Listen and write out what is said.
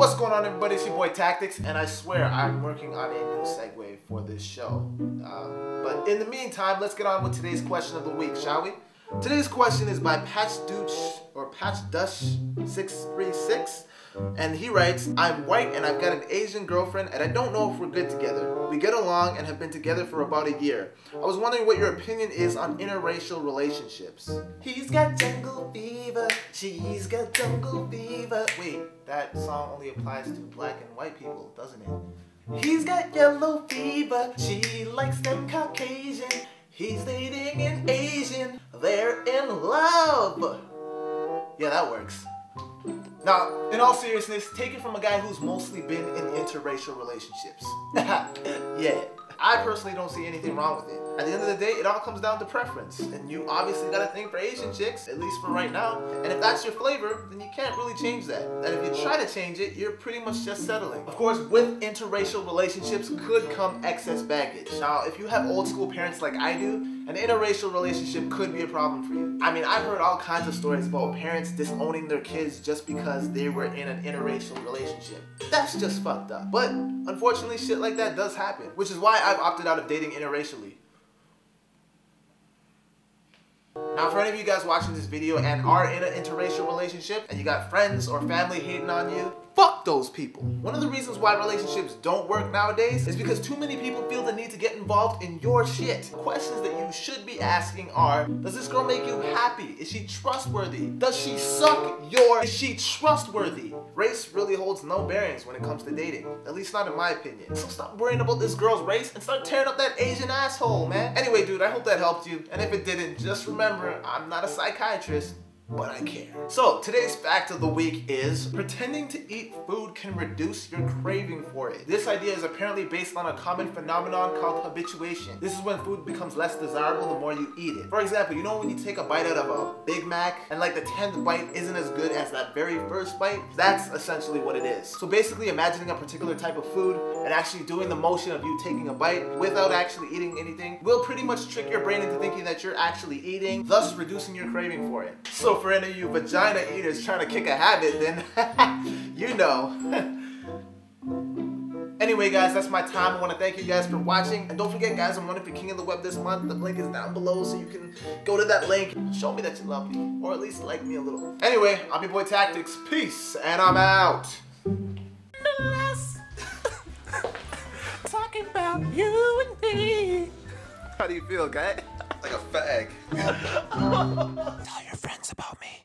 What's going on, everybody? It's your boy Tactix, and I swear I'm working on a new segue for this show. But in the meantime, let's get on with today's question of the week, shall we? Today's question is by Patchduch636, and he writes, I'm white and I've got an Asian girlfriend and I don't know if we're good together. We get along and have been together for about a year. I was wondering what your opinion is on interracial relationships. He's got jungle fever, she's got jungle fever. Wait, that song only applies to black and white people, doesn't it? He's got yellow fever, she likes them Caucasian. He's dating an Asian, they're in love. Yeah, that works. Now, in all seriousness, take it from a guy who's mostly been in interracial relationships. Yeah, I personally don't see anything wrong with it. At the end of the day, it all comes down to preference. And you obviously got a thing for Asian chicks, at least for right now. And if that's your flavor, then you can't really change that. And if you try to change it, you're pretty much just settling. Of course, with interracial relationships could come excess baggage. Now, if you have old school parents like I do, an interracial relationship could be a problem for you. I mean, I've heard all kinds of stories about parents disowning their kids just because they were in an interracial relationship. That's just fucked up. But unfortunately, shit like that does happen, which is why I've opted out of dating interracially. Now, for any of you guys watching this video and are in an interracial relationship and you got friends or family hating on you, fuck those people. One of the reasons why relationships don't work nowadays is because too many people feel the need to get involved in your shit. Questions that you should be asking are, does this girl make you happy? Is she trustworthy? Does she suck your? Is she trustworthy? Race really holds no bearings when it comes to dating, at least not in my opinion. So stop worrying about this girl's race and start tearing up that Asian asshole, man. Anyway, dude, I hope that helped you. And if it didn't, just remember, I'm not a psychiatrist, but I care. So, today's fact of the week is pretending to eat food can reduce your craving for it. This idea is apparently based on a common phenomenon called habituation. This is when food becomes less desirable the more you eat it. For example, you know when you take a bite out of a Big Mac and like the 10th bite isn't as good as that very first bite? That's essentially what it is. So basically imagining a particular type of food and actually doing the motion of you taking a bite without actually eating anything will pretty much trick your brain into thinking that you're actually eating, thus reducing your craving for it. So for any of you vagina eaters trying to kick a habit, then you know. Anyway, guys, that's my time. I want to thank you guys for watching. And don't forget, guys, I'm running for King of the Web this month. The link is down below, so you can go to that link. Show me that you love me, or at least like me a little. Anyway, I'm your boy Tactix. Peace, and I'm out. Talking about you and me. How do you feel, guy? Like a fag. Tell your friends about me.